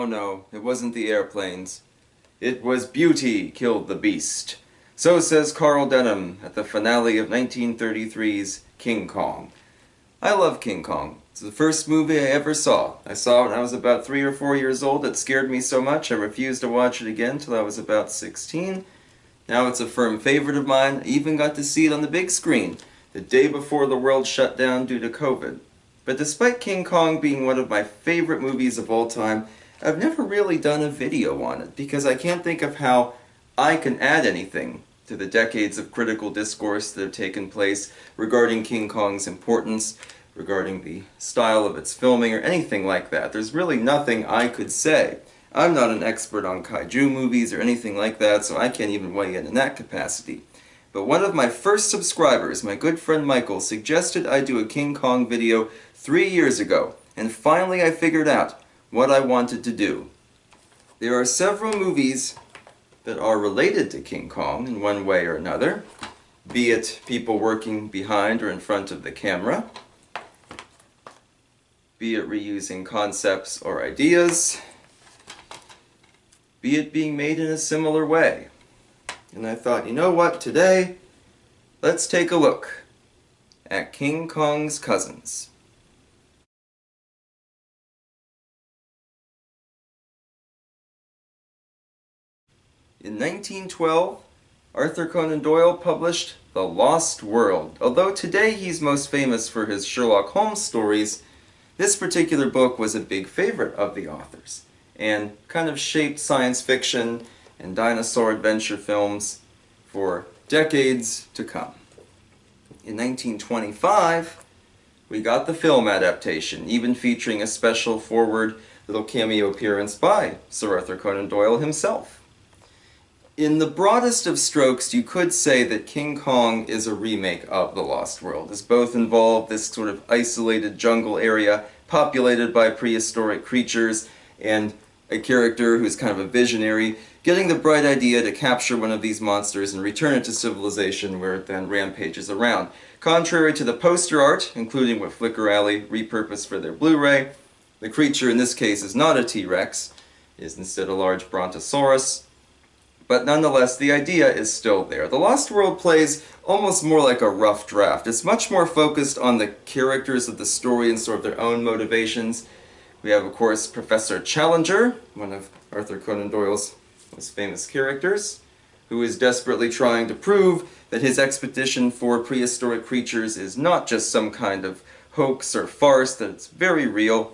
Oh no, it wasn't the airplanes. It was beauty killed the beast. So says Carl Denham at the finale of 1933's King Kong. I love King Kong. It's the first movie I ever saw. I saw it when I was about 3 or 4 years old. It scared me so much I refused to watch it again till I was about 16. Now it's a firm favorite of mine. I even got to see it on the big screen the day before the world shut down due to COVID. But despite King Kong being one of my favorite movies of all time, I've never really done a video on it because I can't think of how I can add anything to the decades of critical discourse that have taken place regarding King Kong's importance, regarding the style of its filming, or anything like that. There's really nothing I could say. I'm not an expert on kaiju movies or anything like that, so I can't even weigh in that capacity. But one of my first subscribers, my good friend Michael, suggested I do a King Kong video 3 years ago, and finally I figured out what I wanted to do. There are several movies that are related to King Kong in one way or another, be it people working behind or in front of the camera, be it reusing concepts or ideas, be it being made in a similar way. And I thought, you know what, today, let's take a look at King Kong's cousins. In 1912, Arthur Conan Doyle published The Lost World. Although today he's most famous for his Sherlock Holmes stories, this particular book was a big favorite of the author's and kind of shaped science fiction and dinosaur adventure films for decades to come. In 1925, we got the film adaptation, even featuring a special forward little cameo appearance by Sir Arthur Conan Doyle himself. In the broadest of strokes, you could say that King Kong is a remake of The Lost World, as both involve this sort of isolated jungle area populated by prehistoric creatures and a character who's kind of a visionary, getting the bright idea to capture one of these monsters and return it to civilization where it then rampages around. Contrary to the poster art, including what Flicker Alley repurposed for their Blu-ray, the creature in this case is not a T-Rex, it is instead a large brontosaurus. But nonetheless, the idea is still there. The Lost World plays almost more like a rough draft. It's much more focused on the characters of the story and sort of their own motivations. We have, of course, Professor Challenger, one of Arthur Conan Doyle's most famous characters, who is desperately trying to prove that his expedition for prehistoric creatures is not just some kind of hoax or farce, that it's very real.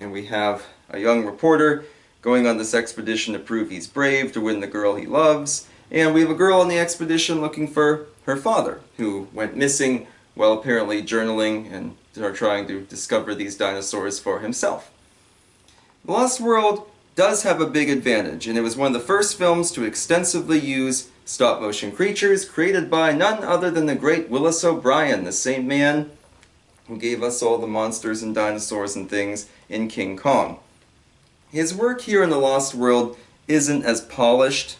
And we have a young reporter going on this expedition to prove he's brave, to win the girl he loves. And we have a girl on the expedition looking for her father, who went missing while apparently journaling and trying to discover these dinosaurs for himself. The Lost World does have a big advantage, and it was one of the first films to extensively use stop-motion creatures created by none other than the great Willis O'Brien, the same man who gave us all the monsters and dinosaurs and things in King Kong. His work here in The Lost World isn't as polished,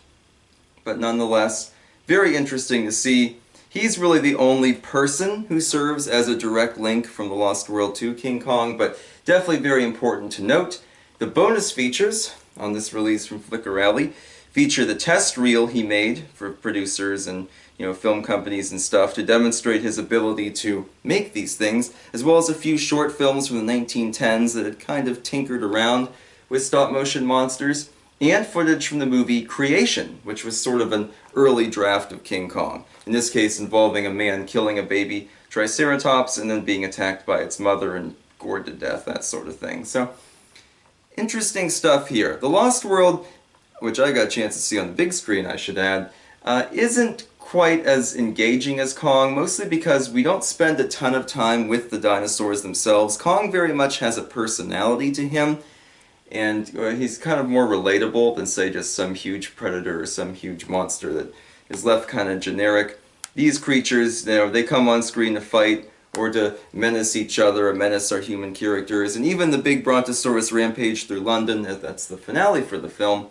but nonetheless very interesting to see. He's really the only person who serves as a direct link from The Lost World to King Kong, but definitely very important to note. The bonus features on this release from Flicker Alley feature the test reel he made for producers and film companies and stuff to demonstrate his ability to make these things, as well as a few short films from the 1910s that had kind of tinkered around with stop-motion monsters, and footage from the movie Creation, which was sort of an early draft of King Kong. In this case involving a man killing a baby triceratops and then being attacked by its mother and gored to death, that sort of thing. So, interesting stuff here. The Lost World, which I got a chance to see on the big screen, I should add, isn't quite as engaging as Kong, mostly because we don't spend a ton of time with the dinosaurs themselves. Kong very much has a personality to him, and he's kind of more relatable than, say, just some huge predator or some huge monster that is left kind of generic. These creatures, they come on screen to fight or to menace each other or menace our human characters, and even the big brontosaurus rampage through London, that's the finale for the film,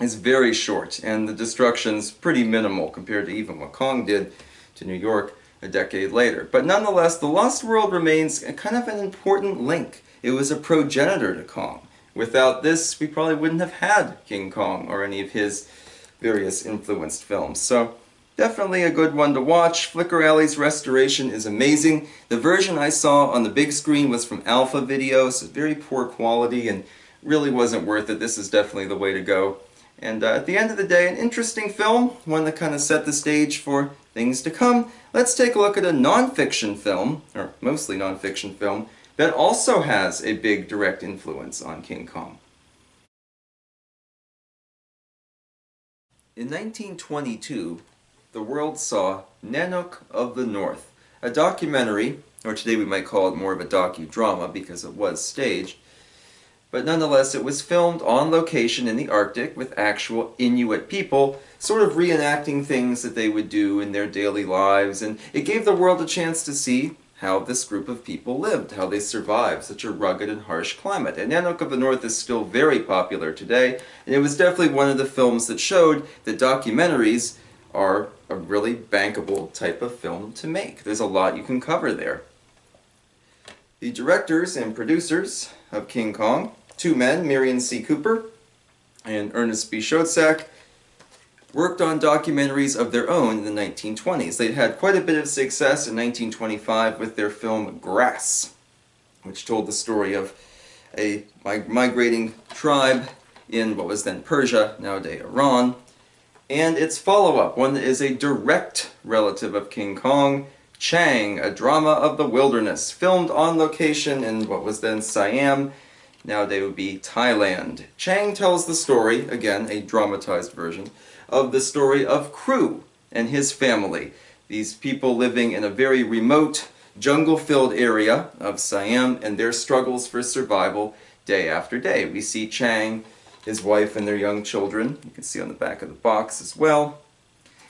is very short, and the destruction's pretty minimal compared to even what Kong did to New York a decade later. But nonetheless, The Lost World remains kind of an important link. It was a progenitor to Kong. Without this, we probably wouldn't have had King Kong or any of his various influenced films. So definitely a good one to watch. Flicker Alley's restoration is amazing. The version I saw on the big screen was from Alpha Video, so very poor quality and really wasn't worth it. This is definitely the way to go. And at the end of the day, an interesting film, one that kind of set the stage for things to come. Let's take a look at a non-fiction film, or mostly non-fiction film, that also has a big direct influence on King Kong. In 1922, the world saw Nanook of the North, a documentary, or today we might call it more of a docudrama because it was staged, but nonetheless it was filmed on location in the Arctic with actual Inuit people, sort of reenacting things that they would do in their daily lives, and it gave the world a chance to see how this group of people lived, how they survived such a rugged and harsh climate. And Nanook of the North is still very popular today, and it was definitely one of the films that showed that documentaries are a really bankable type of film to make. There's a lot you can cover there. The directors and producers of King Kong, two men, Merian C. Cooper and Ernest B. Schoedsack, worked on documentaries of their own in the 1920s. They'd had quite a bit of success in 1925 with their film Grass, which told the story of a migrating tribe in what was then Persia, nowadays Iran, and its follow-up, one that is a direct relative of King Kong, Chang, a drama of the wilderness, filmed on location in what was then Siam, nowadays would be Thailand. Chang tells the story, again a dramatized version, of the story of Crew and his family. These people living in a very remote, jungle-filled area of Siam and their struggles for survival day after day. We see Chang, his wife, and their young children, you can see on the back of the box as well,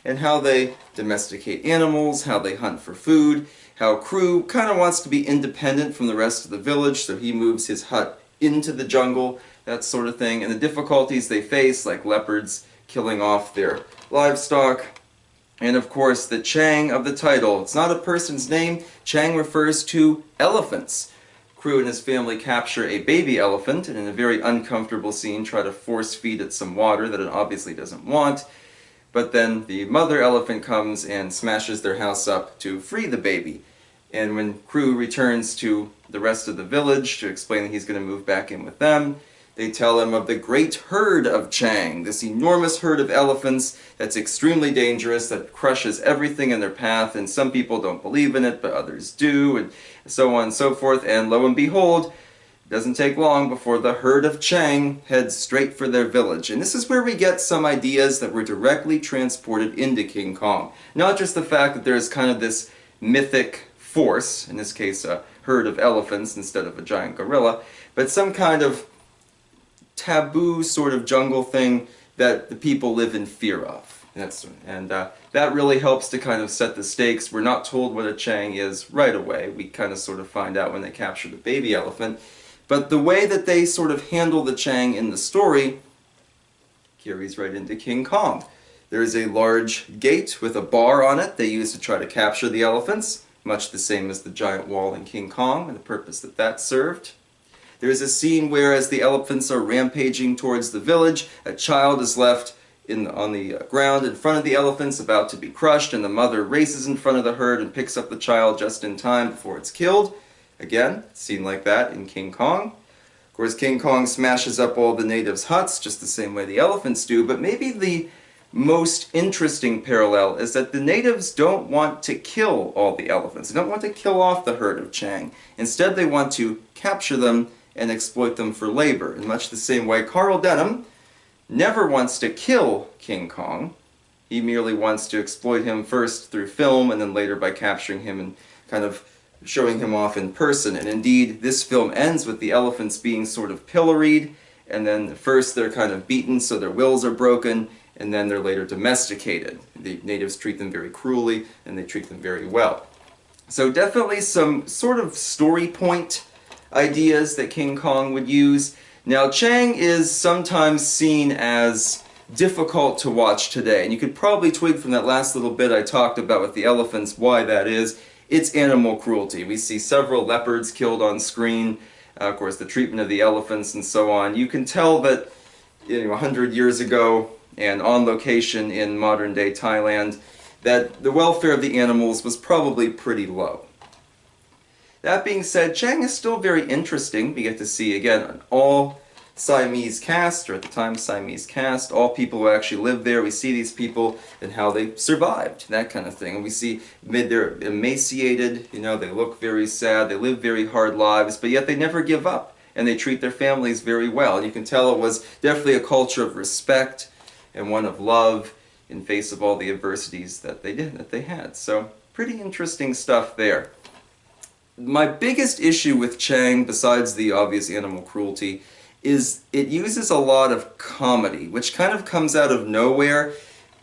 and how they domesticate animals, how they hunt for food, how Crew kind of wants to be independent from the rest of the village, so he moves his hut into the jungle, that sort of thing, and the difficulties they face, like leopards killing off their livestock. And of course the Chang of the title, it's not a person's name. Chang refers to elephants. Crew and his family capture a baby elephant and in a very uncomfortable scene try to force feed it some water that it obviously doesn't want, but then the mother elephant comes and smashes their house up to free the baby. And when Crew returns to the rest of the village to explain that he's going to move back in with them, they tell him of the great herd of Chang, this enormous herd of elephants that's extremely dangerous, that crushes everything in their path, and some people don't believe in it, but others do, and so on and so forth, and lo and behold, it doesn't take long before the herd of Chang heads straight for their village. And this is where we get some ideas that were directly transported into King Kong. Not just the fact that there's kind of this mythic force, in this case a herd of elephants instead of a giant gorilla, but some kind of taboo sort of jungle thing that the people live in fear of. That really helps to kind of set the stakes. We're not told what a Chang is right away. We kind of sort of find out when they capture the baby elephant. But the way that they sort of handle the Chang in the story carries right into King Kong. There is a large gate with a bar on it they use to try to capture the elephants, much the same as the giant wall in King Kong and the purpose that that served. There is a scene where, as the elephants are rampaging towards the village, a child is left on the ground in front of the elephants, about to be crushed, and the mother races in front of the herd and picks up the child just in time before it's killed. Again, a scene like that in King Kong. Of course, King Kong smashes up all the natives' huts just the same way the elephants do, but maybe the most interesting parallel is that the natives don't want to kill all the elephants. They don't want to kill off the herd of Chang. Instead, they want to capture them and exploit them for labor. In much the same way, Carl Denham never wants to kill King Kong. He merely wants to exploit him first through film and then later by capturing him and kind of showing him off in person. And indeed, this film ends with the elephants being sort of pilloried, and then first they're kind of beaten so their wills are broken, and then they're later domesticated. The natives treat them very cruelly, and they treat them very well. So definitely some sort of story point ideas that King Kong would use. Now, Chang is sometimes seen as difficult to watch today, and you could probably twig from that last little bit I talked about with the elephants why that is. It's animal cruelty. We see several leopards killed on screen. Of course, the treatment of the elephants and so on. You can tell that 100 years ago and on location in modern-day Thailand, that the welfare of the animals was probably pretty low. That being said, Chiang is still very interesting. We get to see, again, an all Siamese cast, or at the time Siamese cast, all people who actually lived there. We see these people and how they survived, that kind of thing. And we see they're emaciated, they look very sad, they live very hard lives, but yet they never give up, and they treat their families very well. And you can tell it was definitely a culture of respect and one of love in face of all the adversities that they had. So, pretty interesting stuff there. My biggest issue with Chiang, besides the obvious animal cruelty, is it uses a lot of comedy, which kind of comes out of nowhere.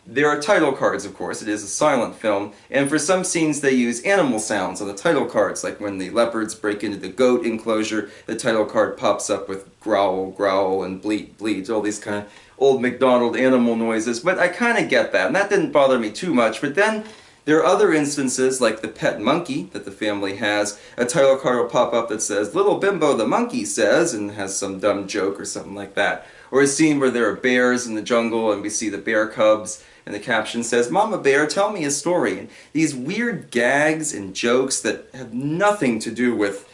There are title cards, of course, it is a silent film, and for some scenes they use animal sounds on the title cards, like when the leopards break into the goat enclosure, the title card pops up with growl, growl, and bleat, bleat, all these kind of old MacDonald animal noises, but I kind of get that, and that didn't bother me too much. But then there are other instances, like the pet monkey that the family has. A title card will pop up that says, "Little Bimbo the monkey says," and has some dumb joke or something like that. Or a scene where there are bears in the jungle and we see the bear cubs, and the caption says, "Mama Bear, tell me a story." And these weird gags and jokes that have nothing to do with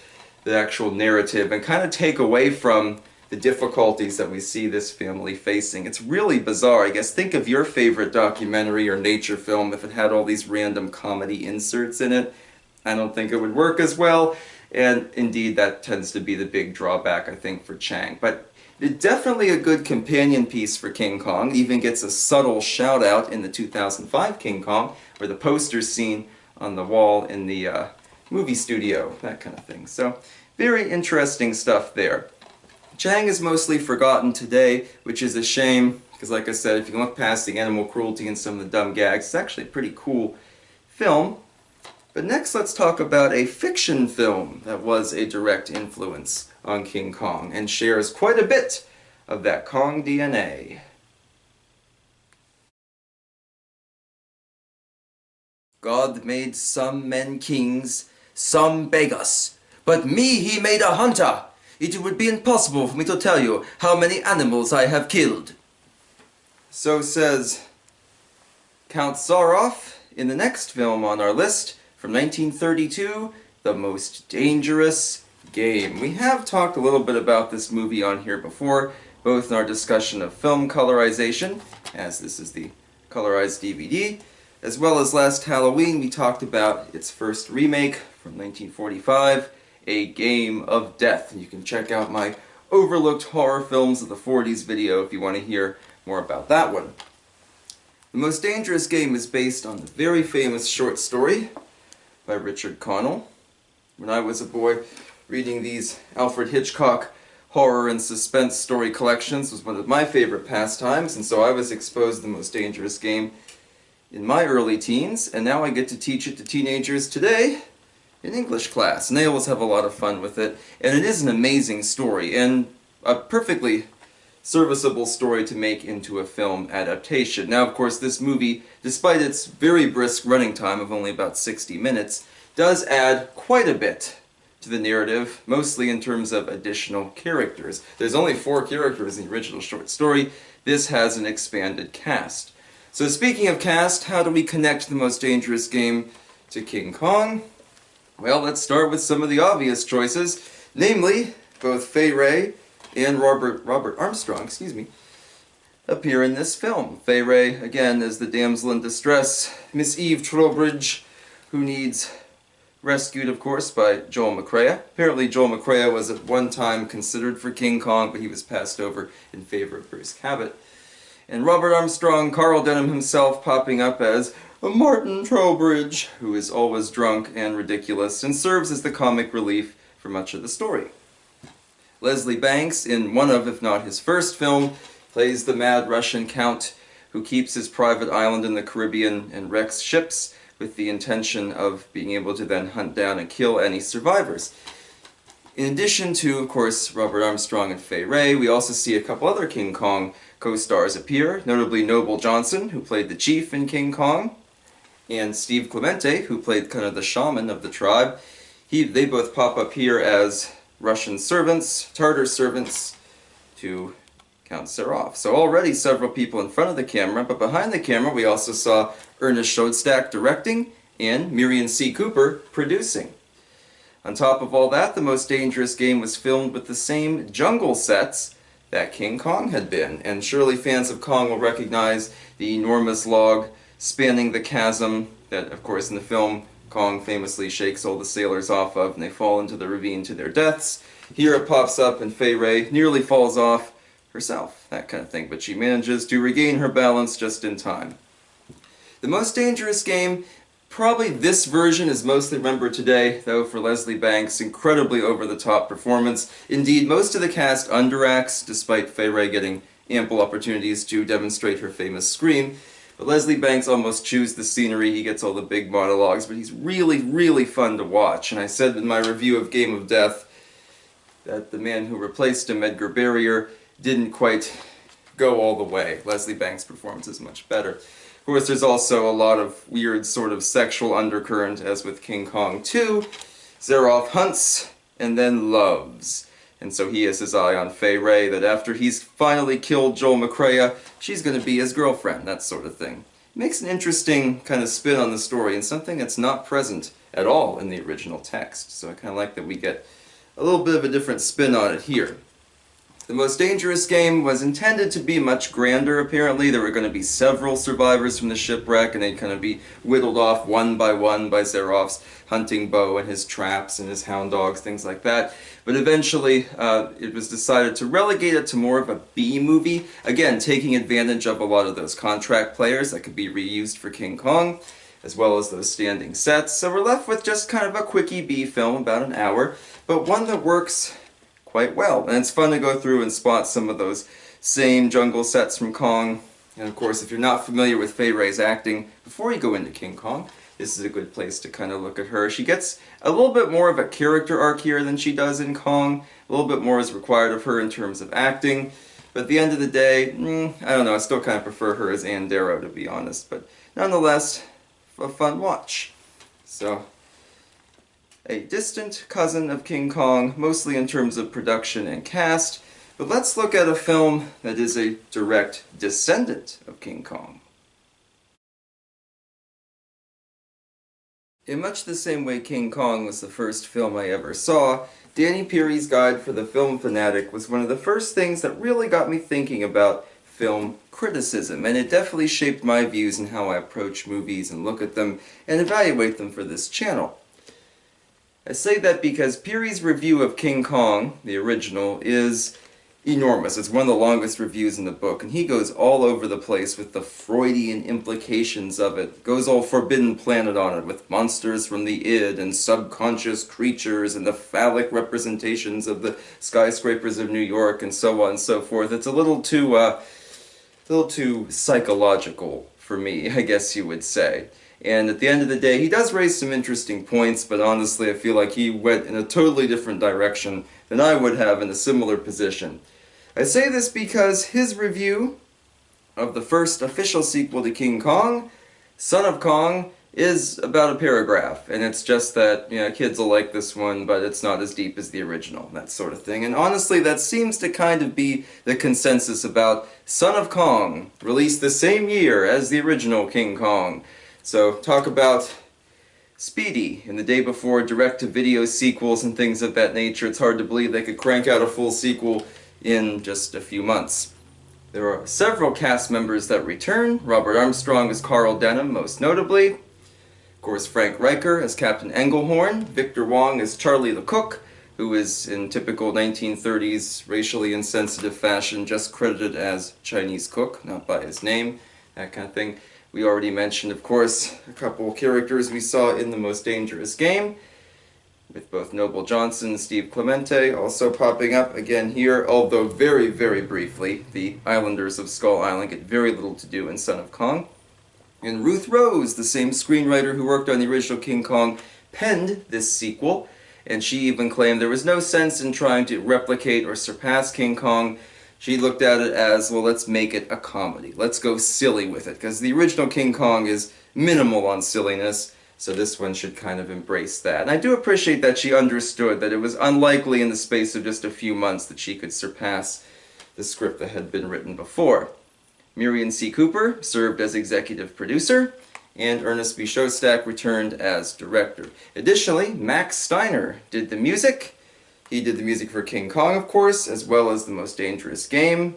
the actual narrative and kind of take away from the difficulties that we see this family facing. It's really bizarre. I guess think of your favorite documentary or nature film if it had all these random comedy inserts in it. I don't think it would work as well, and indeed that tends to be the big drawback, I think, for Chiang. But it's definitely a good companion piece for King Kong. It even gets a subtle shout out in the 2005 King Kong, where the poster's seen on the wall in the movie studio, that kind of thing. So, very interesting stuff there. Chiang is mostly forgotten today, which is a shame, because like I said, if you look past the animal cruelty and some of the dumb gags, it's actually a pretty cool film. But next let's talk about a fiction film that was a direct influence on King Kong and shares quite a bit of that Kong DNA. God made some men kings, some beggars, but me he made a hunter. It would be impossible for me to tell you how many animals I have killed. So says Count Zaroff in the next film on our list from 1932, The Most Dangerous Game. We have talked a little bit about this movie on here before, both in our discussion of film colorization, as this is the colorized DVD, as well as last Halloween we talked about its first remake from 1945, A Game of Death. And you can check out my Overlooked Horror Films of the 40s video if you want to hear more about that one. The Most Dangerous Game is based on the very famous short story by Richard Connell. When I was a boy, reading these Alfred Hitchcock horror and suspense story collections was one of my favorite pastimes, and so I was exposed to The Most Dangerous Game in my early teens, and now I get to teach it to teenagers today in English class, and they always have a lot of fun with it. And it is an amazing story, and a perfectly serviceable story to make into a film adaptation. Now, of course, this movie, despite its very brisk running time of only about 60 minutes, does add quite a bit to the narrative, mostly in terms of additional characters. There's only 4 characters in the original short story. This has an expanded cast. So speaking of cast, how do we connect The Most Dangerous Game to King Kong? Well, let's start with some of the obvious choices, namely, both Fay Wray and Robert Armstrong, appear in this film. Fay Wray, again, is the damsel in distress, Miss Eve Trowbridge, who needs rescued, of course, by Joel McCrea. Apparently Joel McCrea was at one time considered for King Kong, but he was passed over in favor of Bruce Cabot. And Robert Armstrong, Carl Denham himself, popping up as Martin Trowbridge, who is always drunk and ridiculous, and serves as the comic relief for much of the story. Leslie Banks, in one of, if not his first film, plays the mad Russian count who keeps his private island in the Caribbean and wrecks ships with the intention of being able to then hunt down and kill any survivors. In addition to, of course, Robert Armstrong and Fay Wray, we also see a couple other King Kong co-stars appear, notably Noble Johnson, who played the chief in King Kong, and Steve Clemente, who played kind of the shaman of the tribe. They both pop up here as Russian servants, Tartar servants, to Count Serov. So already several people in front of the camera, but behind the camera we also saw Ernest Schoedstack directing and Miriam C. Cooper producing. On top of all that, The Most Dangerous Game was filmed with the same jungle sets that King Kong had been, and surely fans of Kong will recognize the enormous log spanning the chasm that, of course, in the film, Kong famously shakes all the sailors off of, and they fall into the ravine to their deaths. Here it pops up, and Fay Wray nearly falls off herself, that kind of thing, but she manages to regain her balance just in time. The Most Dangerous Game, probably this version is mostly remembered today, though, for Leslie Banks' incredibly over-the-top performance. Indeed, most of the cast underacts, despite Fay Wray getting ample opportunities to demonstrate her famous scream. But Leslie Banks almost chews the scenery, he gets all the big monologues, but he's really, really fun to watch. And I said in my review of Game of Death that the man who replaced him, Edgar Barrier, didn't quite go all the way. Leslie Banks' performance is much better. Of course, there's also a lot of weird sort of sexual undercurrent, as with King Kong 2. Zaroff hunts and then loves. And so he has his eye on Fay Wray, that after he's finally killed Joel McCrea, she's going to be his girlfriend, that sort of thing. It makes an interesting kind of spin on the story, and something that's not present at all in the original text. So I kind of like that we get a little bit of a different spin on it here. The Most Dangerous Game was intended to be much grander, apparently. There were going to be several survivors from the shipwreck, and they'd kind of be whittled off one by Zaroff's hunting bow and his traps and his hound dogs, things like that. But eventually, it was decided to relegate it to more of a B movie, again, taking advantage of a lot of those contract players that could be reused for King Kong, as well as those standing sets. So we're left with just kind of a quickie B film, about an hour, but one that works quite well. And it's fun to go through and spot some of those same jungle sets from Kong. And of course, if you're not familiar with Fay Wray's acting, before you go into King Kong, this is a good place to kind of look at her. She gets a little bit more of a character arc here than she does in Kong. A little bit more is required of her in terms of acting. But at the end of the day, I don't know, I still kind of prefer her as Ann Darrow, to be honest. But nonetheless, a fun watch. So, a distant cousin of King Kong, mostly in terms of production and cast. But let's look at a film that is a direct descendant of King Kong. In much the same way King Kong was the first film I ever saw, Danny Peary's Guide for the Film Fanatic was one of the first things that really got me thinking about film criticism, and it definitely shaped my views in how I approach movies and look at them and evaluate them for this channel. I say that because Peary's review of King Kong, the original, is enormous. It's one of the longest reviews in the book, and he goes all over the place with the Freudian implications of it. Goes all Forbidden Planet on it, with monsters from the id and subconscious creatures and the phallic representations of the skyscrapers of New York and so on and so forth. It's a little too psychological for me, I guess you would say. And at the end of the day, he does raise some interesting points, but honestly I feel like he went in a totally different direction than I would have in a similar position. I say this because his review of the first official sequel to King Kong, Son of Kong, is about a paragraph, and it's just that, you know, kids will like this one, but it's not as deep as the original, that sort of thing. And honestly, that seems to kind of be the consensus about Son of Kong, released the same year as the original King Kong. So, talk about speedy, and the day before direct-to-video sequels and things of that nature. It's hard to believe they could crank out a full sequel in just a few months. There are several cast members that return. Robert Armstrong as Carl Denham, most notably. Of course, Frank Riker as Captain Engelhorn. Victor Wong as Charlie the Cook, who is, in typical 1930s racially insensitive fashion, just credited as Chinese cook, not by his name, that kind of thing. We already mentioned, of course, a couple characters we saw in The Most Dangerous Game, with both Noble Johnson and Steve Clemente also popping up again here, although very, very briefly. The Islanders of Skull Island get very little to do in Son of Kong. And Ruth Rose, the same screenwriter who worked on the original King Kong, penned this sequel, and she even claimed there was no sense in trying to replicate or surpass King Kong. She looked at it as, well, let's make it a comedy. Let's go silly with it, because the original King Kong is minimal on silliness, So this one should kind of embrace that. And I do appreciate that she understood that it was unlikely in the space of just a few months that she could surpass the script that had been written before. Miriam C. Cooper served as executive producer, and Ernest B. Shostak returned as director. Additionally, Max Steiner did the music. He did the music for King Kong, of course, as well as The Most Dangerous Game,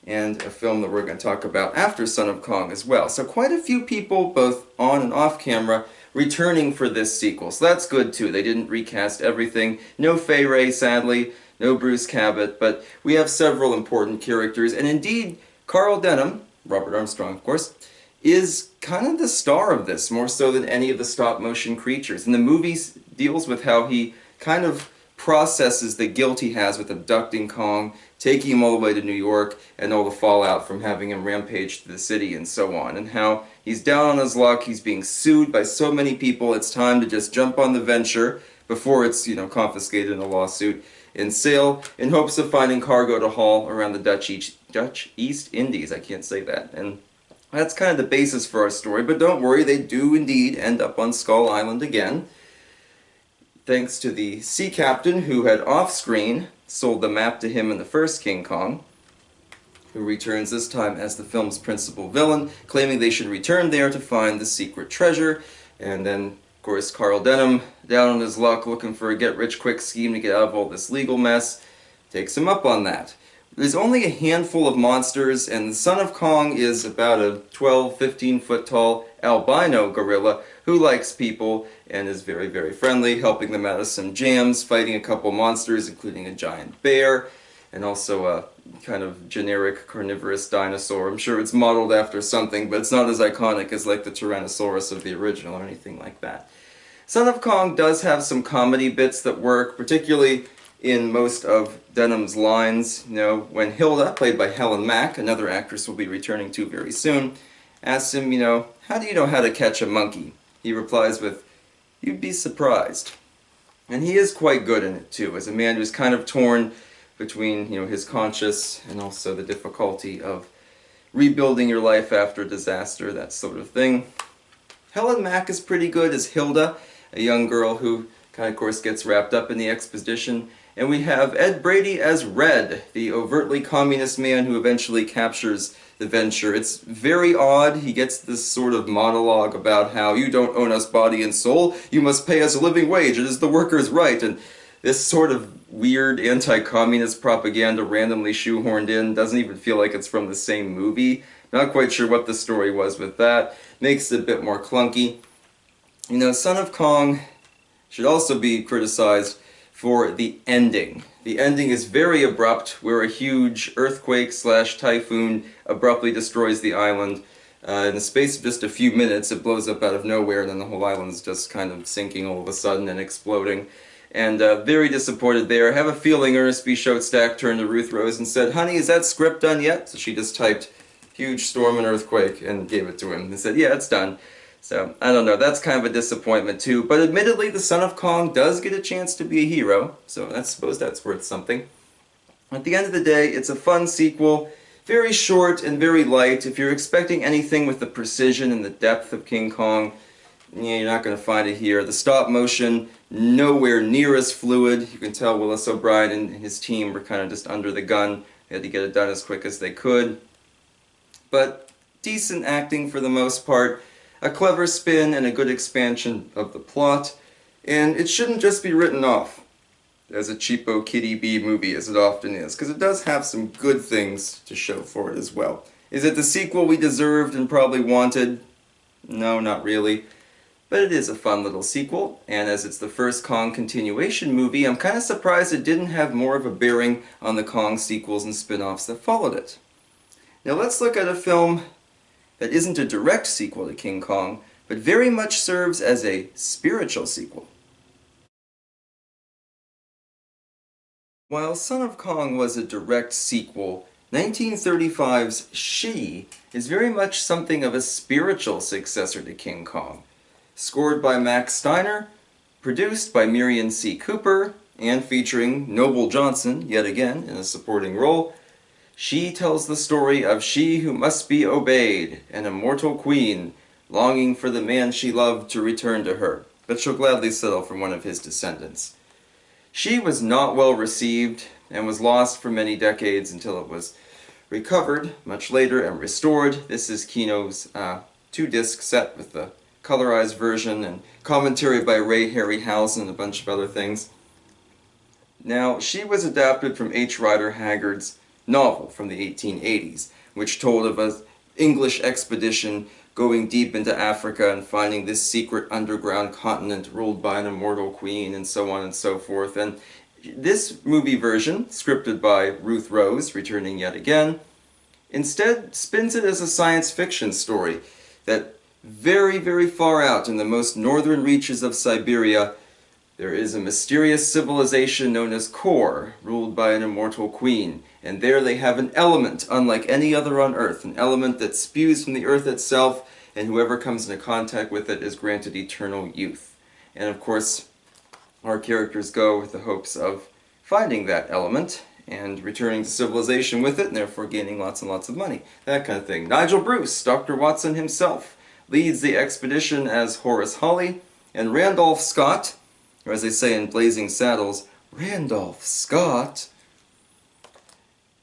and a film that we're going to talk about after Son of Kong as well. So quite a few people, both on and off camera, returning for this sequel. So that's good too. They didn't recast everything. No Fay Wray, sadly. No Bruce Cabot. But we have several important characters. And indeed, Carl Denham, Robert Armstrong of course, is kind of the star of this, more so than any of the stop-motion creatures. And the movie deals with how he kind of processes the guilt he has with abducting Kong, taking him all the way to New York, and all the fallout from having him rampage to the city and so on, and how he's down on his luck, he's being sued by so many people, it's time to just jump on the venture before it's, confiscated in a lawsuit, and sail in hopes of finding cargo to haul around the Dutch East Indies. I can't say that. And that's kind of the basis for our story, but don't worry, they do indeed end up on Skull Island again, thanks to the sea captain who had off-screen sold the map to him in the first King Kong, who returns this time as the film's principal villain, claiming they should return there to find the secret treasure. And then, of course, Carl Denham, down on his luck, looking for a get-rich-quick scheme to get out of all this legal mess, takes him up on that. There's only a handful of monsters, and the Son of Kong is about a 12-15-foot tall albino gorilla who likes people and is very, very friendly, helping them out of some jams, fighting a couple monsters, including a giant bear, and also a kind of generic carnivorous dinosaur. I'm sure it's modeled after something, but it's not as iconic as like the Tyrannosaurus of the original or anything like that. Son of Kong does have some comedy bits that work, particularly in most of Denham's lines. When Hilda, played by Helen Mack, another actress we'll be returning to very soon, asks him, how do you know how to catch a monkey? He replies with, you'd be surprised. And he is quite good in it too, as a man who's kind of torn between, his conscience and also the difficulty of rebuilding your life after disaster, that sort of thing. Helen Mack is pretty good as Hilda, a young girl who of course gets wrapped up in the expedition. And we have Ed Brady as Red, the overtly communist man who eventually captures the venture. It's very odd. He gets this sort of monologue about how you don't own us body and soul, you must pay us a living wage, it is the workers' right, and this sort of weird anti-communist propaganda randomly shoehorned in doesn't even feel like it's from the same movie. Not quite sure what the story was with that. Makes it a bit more clunky. Son of Kong should also be criticized for the ending. The ending is very abrupt, where a huge earthquake/typhoon abruptly destroys the island. In the space of just a few minutes, it blows up out of nowhere, and then the whole island's just kind of sinking all of a sudden and exploding. And very disappointed there. I have a feeling Ernest B. Shostak turned to Ruth Rose and said, honey, is that script done yet? So she just typed, huge storm and earthquake, and gave it to him. And said, yeah, it's done. So, I don't know, that's kind of a disappointment too, but admittedly the Son of Kong does get a chance to be a hero, so I suppose that's worth something. At the end of the day, it's a fun sequel, very short and very light. If you're expecting anything with the precision and the depth of King Kong, you're not going to find it here. The stop motion, nowhere near as fluid. You can tell Willis O'Brien and his team were kind of just under the gun. They had to get it done as quick as they could. But decent acting for the most part. A clever spin and a good expansion of the plot, and it shouldn't just be written off as a cheapo kiddie B movie as it often is, because it does have some good things to show for it as well. Is it the sequel we deserved and probably wanted? No, not really. But it is a fun little sequel, and as it's the first Kong continuation movie, I'm kind of surprised it didn't have more of a bearing on the Kong sequels and spin-offs that followed it. Now let's look at a film that isn't a direct sequel to King Kong, but very much serves as a spiritual sequel. While Son of Kong was a direct sequel, 1935's She is very much something of a spiritual successor to King Kong. Scored by Max Steiner, produced by Miriam C. Cooper, and featuring Noble Johnson, yet again, in a supporting role, She tells the story of she who must be obeyed, an immortal queen, longing for the man she loved to return to her, but she'll gladly settle for one of his descendants. She was not well received and was lost for many decades until it was recovered much later and restored. This is Kino's two-disc set with the colorized version and commentary by Ray Harryhausen and a bunch of other things. Now, she was adapted from H. Rider Haggard's novel from the 1880s, which told of an English expedition going deep into Africa and finding this secret underground continent ruled by an immortal queen and so on and so forth. And this movie version, scripted by Ruth Rose, returning yet again, instead spins it as a science fiction story that very, very far out in the most northern reaches of Siberia, there is a mysterious civilization known as Kor, ruled by an immortal queen. And there they have an element unlike any other on Earth, an element that spews from the Earth itself, and whoever comes into contact with it is granted eternal youth. And of course, our characters go with the hopes of finding that element and returning to civilization with it, and therefore gaining lots and lots of money. That kind of thing. Nigel Bruce, Dr. Watson himself, leads the expedition as Horace Hawley, and Randolph Scott, or as they say in Blazing Saddles, Randolph Scott,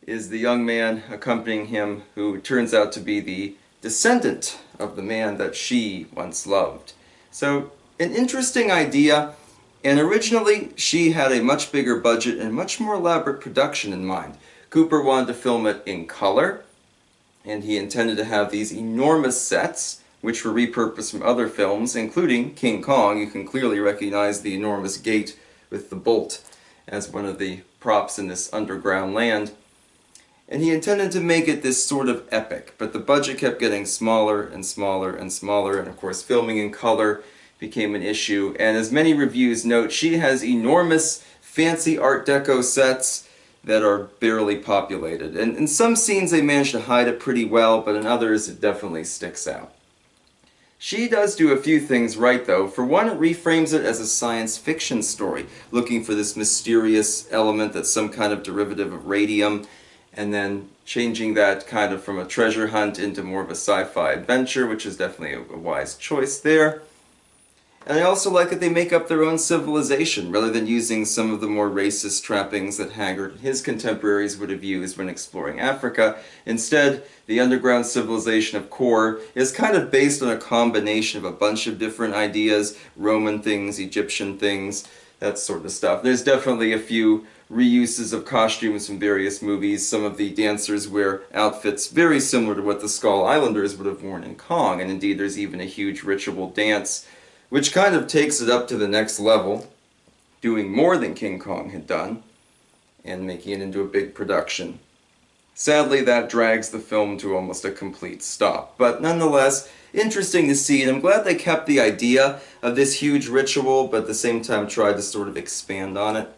is the young man accompanying him who turns out to be the descendant of the man that she once loved. So, an interesting idea, and originally she had a much bigger budget and much more elaborate production in mind. Cooper wanted to film it in color, and he intended to have these enormous sets, which were repurposed from other films, including King Kong. You can clearly recognize the enormous gate with the bolt as one of the props in this underground land. And he intended to make it this sort of epic, but the budget kept getting smaller and smaller and smaller, and of course filming in color became an issue. And as many reviews note, she has enormous fancy Art Deco sets that are barely populated. And in some scenes they manage to hide it pretty well, but in others it definitely sticks out. She does do a few things right, though. For one, it reframes it as a science fiction story, looking for this mysterious element that's some kind of derivative of radium, and then changing that kind of from a treasure hunt into more of a sci-fi adventure, which is definitely a wise choice there. And I also like that they make up their own civilization, rather than using some of the more racist trappings that Haggard and his contemporaries would have used when exploring Africa. Instead, the underground civilization of Kor is kind of based on a combination of a bunch of different ideas, Roman things, Egyptian things, that sort of stuff. There's definitely a few reuses of costumes from various movies. Some of the dancers wear outfits very similar to what the Skull Islanders would have worn in Kong, and indeed there's even a huge ritual dance which kind of takes it up to the next level, doing more than King Kong had done, and making it into a big production. Sadly, that drags the film to almost a complete stop, but nonetheless, interesting to see, and I'm glad they kept the idea of this huge ritual, but at the same time tried to sort of expand on it.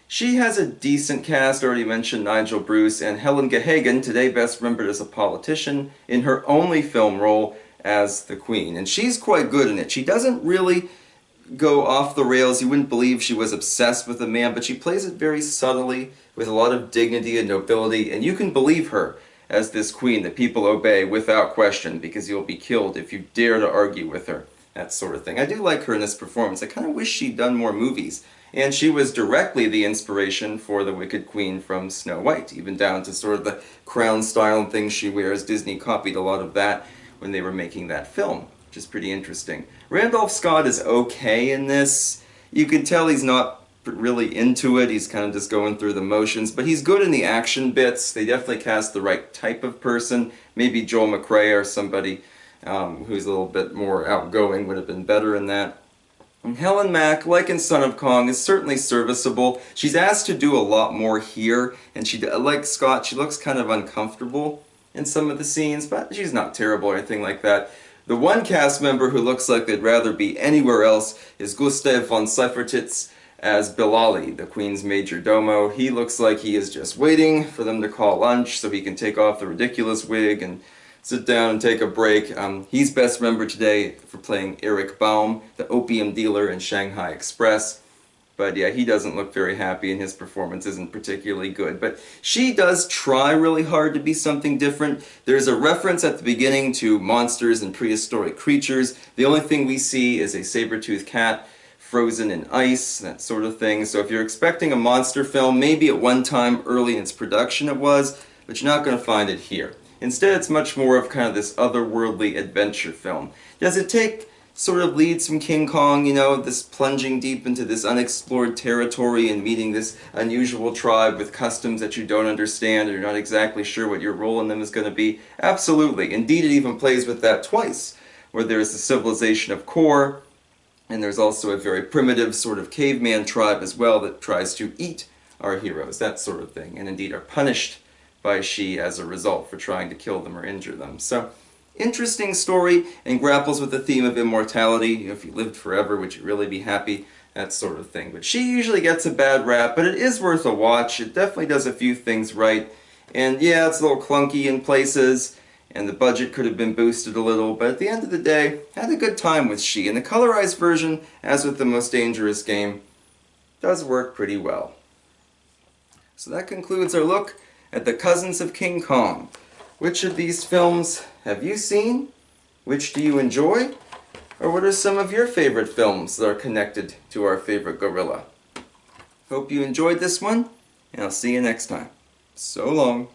She has a decent cast. I already mentioned Nigel Bruce, and Helen Gahagan, today best remembered as a politician, in her only film role as the Queen, and she's quite good in it. She doesn't really go off the rails. You wouldn't believe she was obsessed with a man, but she plays it very subtly with a lot of dignity and nobility, and you can believe her as this queen that people obey without question, because you'll be killed if you dare to argue with her, that sort of thing. I do like her in this performance. I kind of wish she'd done more movies, and she was directly the inspiration for the Wicked Queen from Snow White, even down to sort of the crown style and things she wears. Disney copied a lot of that when they were making that film, which is pretty interesting. Randolph Scott is okay in this. You can tell he's not really into it. He's kind of just going through the motions, but he's good in the action bits. They definitely cast the right type of person. Maybe Joel McCrea or somebody who's a little bit more outgoing would have been better in that. And Helen Mack, like in Son of Kong, is certainly serviceable. She's asked to do a lot more here, and she, like Scott, she looks kind of uncomfortable in some of the scenes, but she's not terrible or anything like that. The one cast member who looks like they'd rather be anywhere else is Gustav von Seifertitz as Bilali, the Queen's major domo. He looks like he is just waiting for them to call lunch so he can take off the ridiculous wig and sit down and take a break. He's best remembered today for playing Eric Baum, the opium dealer in Shanghai Express. But yeah, he doesn't look very happy and his performance isn't particularly good. But she does try really hard to be something different. There's a reference at the beginning to monsters and prehistoric creatures. The only thing we see is a saber-toothed cat frozen in ice, that sort of thing. So if you're expecting a monster film, maybe at one time early in its production it was, but you're not going to find it here. Instead, it's much more of kind of this otherworldly adventure film. Does it take sort of leads from King Kong, you know, this plunging deep into this unexplored territory and meeting this unusual tribe with customs that you don't understand or you're not exactly sure what your role in them is going to be? Absolutely. Indeed, it even plays with that twice, where there's the civilization of Kor, and there's also a very primitive sort of caveman tribe as well that tries to eat our heroes, that sort of thing, and indeed are punished by she as a result for trying to kill them or injure them. So, interesting story, and grapples with the theme of immortality. You know, if you lived forever, would you really be happy? That sort of thing. But she usually gets a bad rap, but it is worth a watch. It definitely does a few things right. And yeah, it's a little clunky in places, and the budget could have been boosted a little, but at the end of the day, had a good time with she. And the colorized version, as with The Most Dangerous Game, does work pretty well. So that concludes our look at the Cousins of King Kong. Which of these films have you seen? Which do you enjoy? Or what are some of your favorite films that are connected to our favorite gorilla? Hope you enjoyed this one, and I'll see you next time. So long.